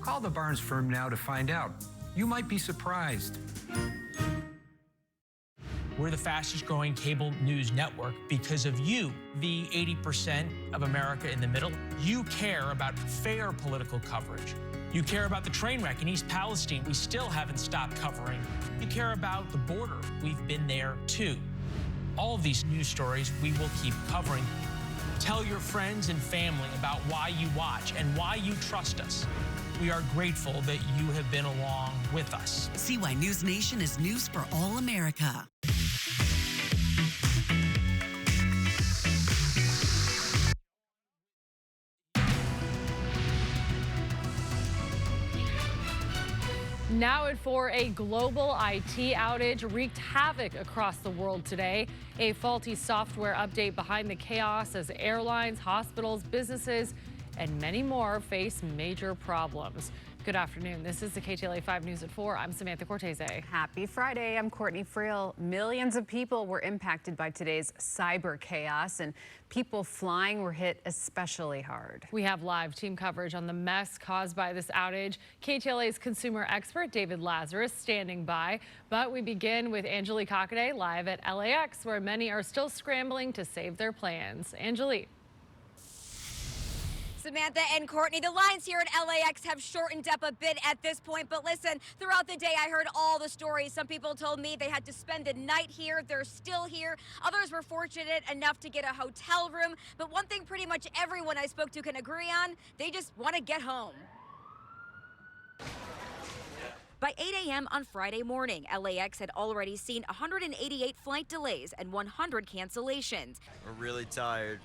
Call the Barnes firm now to find out. You might be surprised. We're the fastest growing cable news network because of you, the 80% of America in the middle. You care about fair political coverage. You care about the train wreck in East Palestine we still haven't stopped covering. You care about the border. We've been there too. All of these news stories we will keep covering. Tell your friends and family about why you watch and why you trust us. We are grateful that you have been along with us. See why News Nation is news for all America. Now at 4, a global IT outage wreaked havoc across the world today. A faulty software update behind the chaos as airlines, hospitals, businesses, and many more face major problems. Good afternoon. This is the KTLA 5 News at 4. I'm Samantha Cortese. Happy Friday. I'm Courtney Friel. Millions of people were impacted by today's cyber chaos, and people flying were hit especially hard. We have live team coverage on the mess caused by this outage. KTLA's consumer expert David Lazarus standing by. But we begin with Angelique Hockaday live at LAX, where many are still scrambling to save their plans. Angelique. Samantha and Courtney, the lines here at LAX have shortened up a bit at this point, but listen, throughout the day I heard all the stories. Some people told me they had to spend the night here. They're still here. Others were fortunate enough to get a hotel room. But one thing pretty much everyone I spoke to can agree on, they just want to get home. By 8 a.m. on Friday morning, LAX had already seen 188 flight delays and 100 cancellations. We're really tired.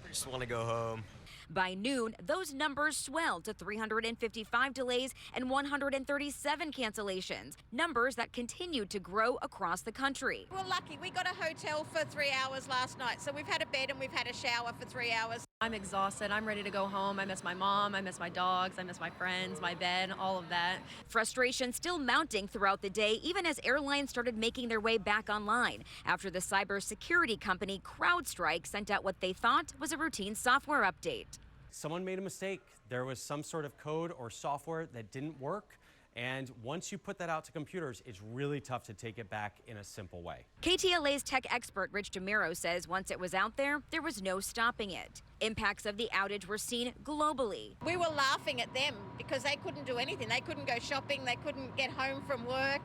Just want to go home. By noon, those numbers swelled to 355 delays and 137 cancellations, numbers that continued to grow across the country. We're lucky. We got a hotel for 3 hours last night, so we've had a bed and we've had a shower for 3 hours. I'm exhausted. I'm ready to go home. I miss my mom. I miss my dogs. I miss my friends, my bed, all of that. Frustration still mounting throughout the day, even as airlines started making their way back online after the cybersecurity company CrowdStrike sent out what they thought was a routine software update. Someone made a mistake. There was some sort of code or software that didn't work. And once you put that out to computers, it's really tough to take it back in a simple way. KTLA's tech expert Rich DeMiro says once it was out there, there was no stopping it. Impacts of the outage were seen globally. We were laughing at them because they couldn't do anything. They couldn't go shopping. They couldn't get home from work.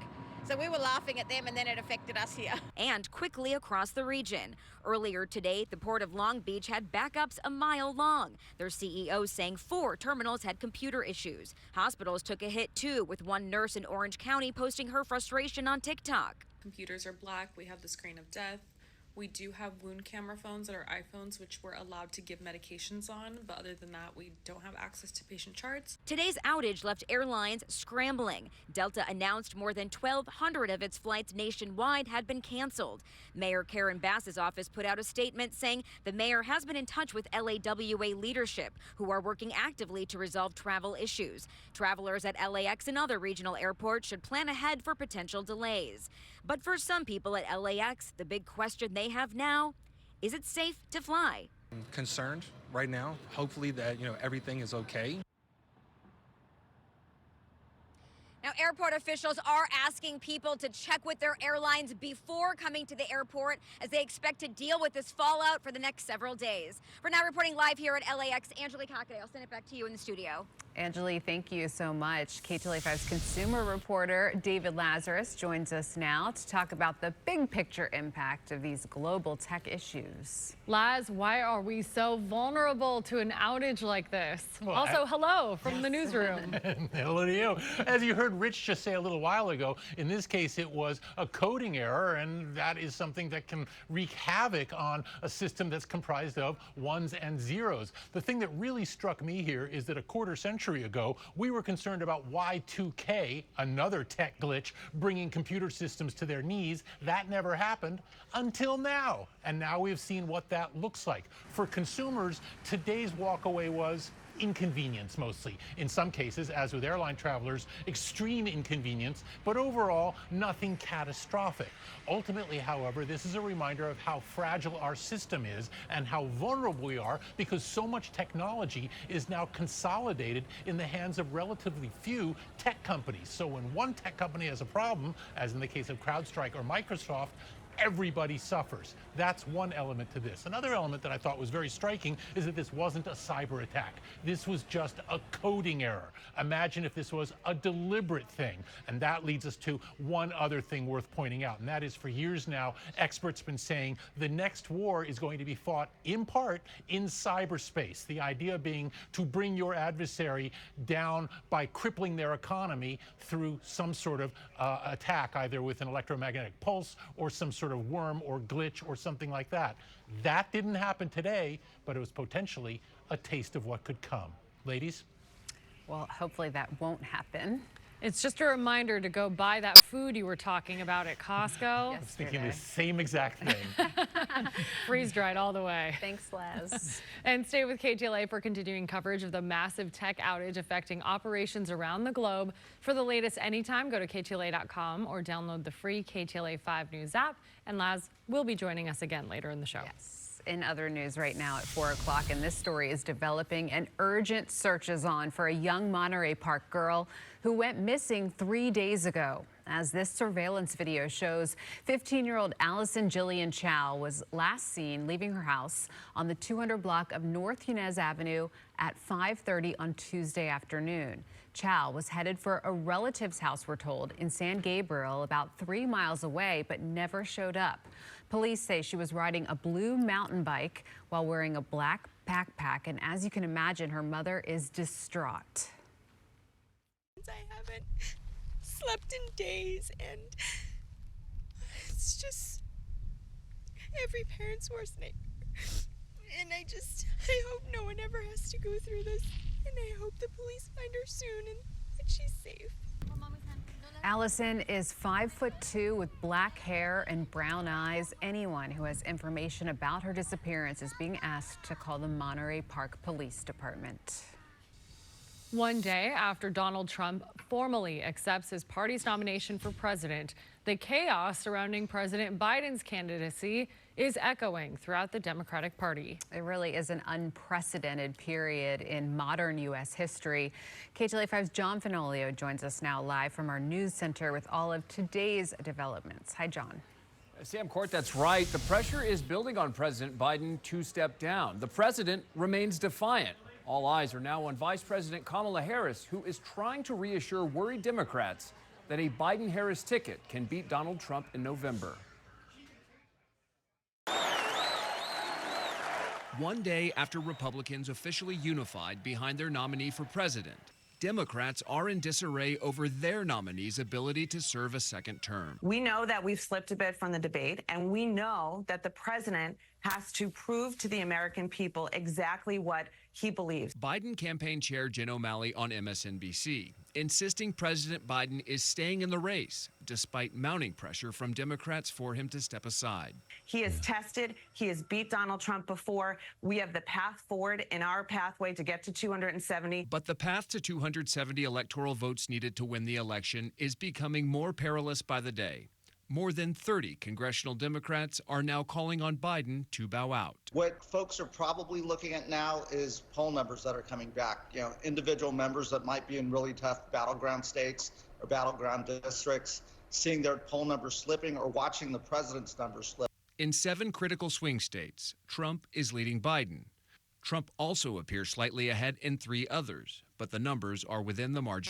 So we were laughing at them, and then it affected us here. And quickly across the region. Earlier today, the Port of Long Beach had backups a mile long. Their CEO saying 4 terminals had computer issues. Hospitals took a hit too, with one nurse in Orange County posting her frustration on TikTok. Computers are black. We have the screen of death. We do have wound camera phones that are iPhones, which we're allowed to give medications on, but other than that, we don't have access to patient charts. Today's outage left airlines scrambling. Delta announced more than 1,200 of its flights nationwide had been canceled. Mayor Karen Bass's office put out a statement saying the mayor has been in touch with LAWA leadership, who are working actively to resolve travel issues. Travelers at LAX and other regional airports should plan ahead for potential delays. But for some people at LAX, the big question they have now, is it safe to fly? I'm concerned right now. Hopefully that, everything is okay. Now, airport officials are asking people to check with their airlines before coming to the airport as they expect to deal with this fallout for the next several days. For now, reporting live here at LAX, Angelique Hockaday. I'll send it back to you in the studio. Angelique, thank you so much. KTLA 5's consumer reporter David Lazarus joins us now to talk about the big picture impact of these global tech issues. Laz, why are we so vulnerable to an outage like this? Well, also, hello from the newsroom. Hello to you. As you heard Rich just say a little while ago, in this case it was a coding error, and that is something that can wreak havoc on a system that's comprised of ones and zeros. The thing that really struck me here is that a quarter century ago, we were concerned about Y2K, another tech glitch, bringing computer systems to their knees. That never happened until now. And now we've seen what that looks like. For consumers, today's walkaway was, inconvenience mostly. In some cases, as with airline travelers, extreme inconvenience, but overall, nothing catastrophic. Ultimately, however, this is a reminder of how fragile our system is and how vulnerable we are because so much technology is now consolidated in the hands of relatively few tech companies. So when one tech company has a problem, as in the case of CrowdStrike or Microsoft, everybody suffers. That's one element to this. Another element that I thought was very striking is that this wasn't a cyber attack. This was just a coding error. Imagine if this was a deliberate thing. And that leads us to one other thing worth pointing out, and that is for years now, experts have been saying the next war is going to be fought in part in cyberspace. The idea being to bring your adversary down by crippling their economy through some sort of attack, either with an electromagnetic pulse or some sort of worm or glitch or something like that. That didn't happen today, but it was potentially a taste of what could come. Ladies? Well, hopefully that won't happen. It's just a reminder to go buy that food you were talking about at Costco. I was thinking the same exact thing. Freeze-dried all the way. Thanks, Les. And stay with KTLA for continuing coverage of the massive tech outage affecting operations around the globe. For the latest anytime, go to ktla.com or download the free KTLA 5 News app. And Laz will be joining us again later in the show. Yes. In other news right now at 4 o'clock, and this story is developing, an urgent search is on for a young Monterey Park girl who went missing 3 days ago. As this surveillance video shows, 15-year-old Allison Jillian Chow was last seen leaving her house on the 200 block of North Yanez Avenue at 5:30 on Tuesday afternoon. Chow was headed for a relative's house, we're told, in San Gabriel, about 3 miles away, but never showed up. Police say she was riding a blue mountain bike while wearing a black backpack, and as you can imagine, her mother is distraught. I haven't slept in days, and it's just every parent's worst nightmare. And I hope no one ever has to go through this, and I hope the police find her soon and that she's safe. Allison is 5'2" with black hair and brown eyes. Anyone who has information about her disappearance is being asked to call the Monterey Park Police Department. One day after Donald Trump formally accepts his party's nomination for president, the chaos surrounding President Biden's candidacy is echoing throughout the Democratic Party. It really is an unprecedented period in modern U.S. history. KTLA 5's John Fenolio joins us now live from our news center with all of today's developments. Hi, John. Sam Court, that's right. The pressure is building on President Biden to step down. The president remains defiant. All eyes are now on Vice President Kamala Harris, who is trying to reassure worried Democrats that a Biden-Harris ticket can beat Donald Trump in November. One day after Republicans officially unified behind their nominee for president, Democrats are in disarray over their nominee's ability to serve a second term. We know that we've slipped a bit from the debate, and we know that the president has to prove to the American people exactly what he believes. Biden campaign chair Jen O'Malley on MSNBC, insisting President Biden is staying in the race, despite mounting pressure from Democrats for him to step aside. He is tested. He has beat Donald Trump before. We have the path forward in our pathway to get to 270. But the path to 270 electoral votes needed to win the election is becoming more perilous by the day. More than 30 congressional Democrats are now calling on Biden to bow out. What folks are probably looking at now is poll numbers that are coming back. You know, individual members that might be in really tough battleground states or battleground districts, seeing their poll numbers slipping or watching the president's numbers slip. In 7 critical swing states, Trump is leading Biden. Trump also appears slightly ahead in 3 others, but the numbers are within the margin.